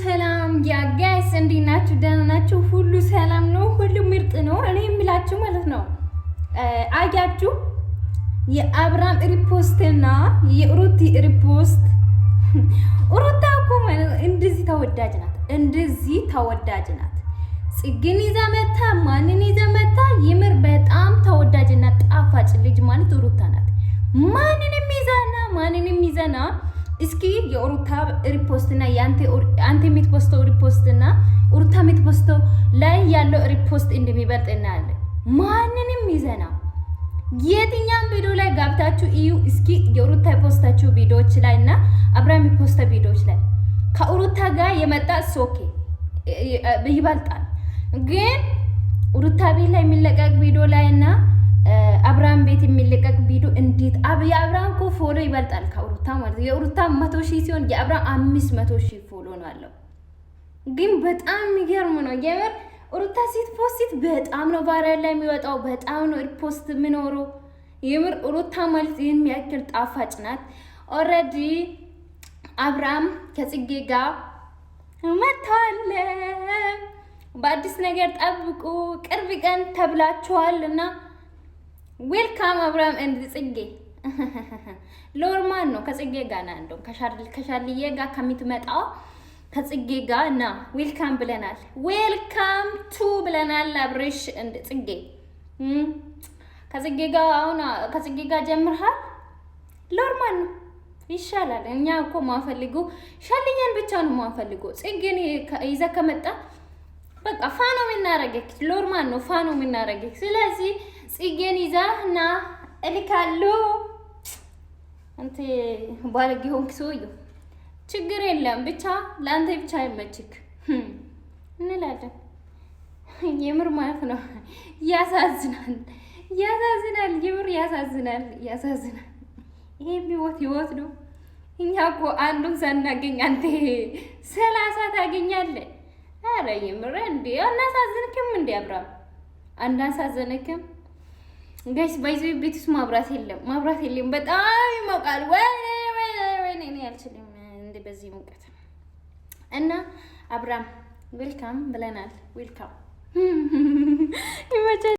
ሰላም ያ ጋይስ እንዴት ናችሁ? ደህና ናችሁ? ሁሉ ሰላም ነው? ሁሉ ምርጥ ነው? እኔ የምላችሁ ማለት ነው አያችሁ የአብራም ሪፖስትና የሩቲ ሪፖስት ሩታ እኮ እንደዚህ ተወዳጅ ናት። ጽጌን ይዛ መታ ማንን ይዛ መታ? የምር በጣም ተወዳጅና ጣፋጭ ልጅ ማለት ሩታ ናት። ማንንም ይዘና እስኪ የሩታ ሪፖስትና አንተ የምትፖስተው ሪፖስትና ሩታ የምትፖስተው ላይ ያለው ሪፖስት እንደሚበልጥ እናያለን። ማንንም ይዘና የትኛም ቪዲዮ ላይ ጋብታችሁ እዩ እስኪ የሩታ የፖስታችሁ ቪዲዮዎች ላይ እና አብራም የፖስታ ቪዲዮዎች ላይ ከሩታ ጋር የመጣ ሶኬ ይበልጣል። ግን ሩታ ቤት ላይ የሚለቀቅ ቪዲዮ ላይ እና አብራም ቤት የሚለቀቅ ቪዲዮ እንዴት የአብራም እኮ ፎሎ ይበልጣል ከሩታ ማለት ነው። የሩታ 100,000 ሲሆን የአብራም 500,000 ፎሎ ነው አለው። ግን በጣም የሚገርም ነው የምር ሩታ ስትፖስት በጣም ነው ቫይራል ላይ የሚወጣው፣ በጣም ነው ሪፖስት የሚኖረው። የምር ሩታ ማለት ይሄን የሚያክል ጣፋጭ ናት። ኦልሬዲ አብራም ከጽጌ ጋር መጥተዋል። በአዲስ ነገር ጠብቁ፣ ቅርብ ቀን ተብላችኋልና ዌልካም አብራም እንድ ጽጌ ሎርማን ነው ከጽጌ ጋር ና እንደው ከሻልዬ ጋር ከሚትመጣው ከጽጌ ጋር ና ዌልካም ብለናል። ዌልካም ቱ ብለናል። አብሬሽ እንድ ጽጌ ከጽጌ ጋር አሁን ከጽጌ ጋር ጀምርሃል። ሎርማን ነው ይሻላል። እኛ እኮ ማፈልጉ ሻልዬን ብቻ ነው ማፈልጉ። ጽጌን ይዘ ከመጣ በቃ ፋኖ ምናረገክ ሎርማን ነው ፋኖ ምናረገክ። ስለዚህ ጽጌን ይዛ ና እልካለሁ። አንተ ባለጌ ሆንክ ሰውዬው። ችግር የለም ብቻ ለአንተ ብቻ ይመችክ እንላለን። የምር ማለት ነው ያሳዝናል። የምር ያሳዝናል። ይሄ ህይወት ነው። እኛ እኮ አንዱን ሳናገኝ አንተ 30 ታገኛለህ። አረ የምር እንዴ አናሳዝንክም እንዴ አብራም? አናሳዝንክም? ጋይስ ባይዘ ቤትስ ማብራት የለም። በጣም ይሞቃል። ወይኔ እኔ አልችልም እንዴ በዚህ ሙቀት። እና አብራም ዌልካም ብለናል። ዌልካም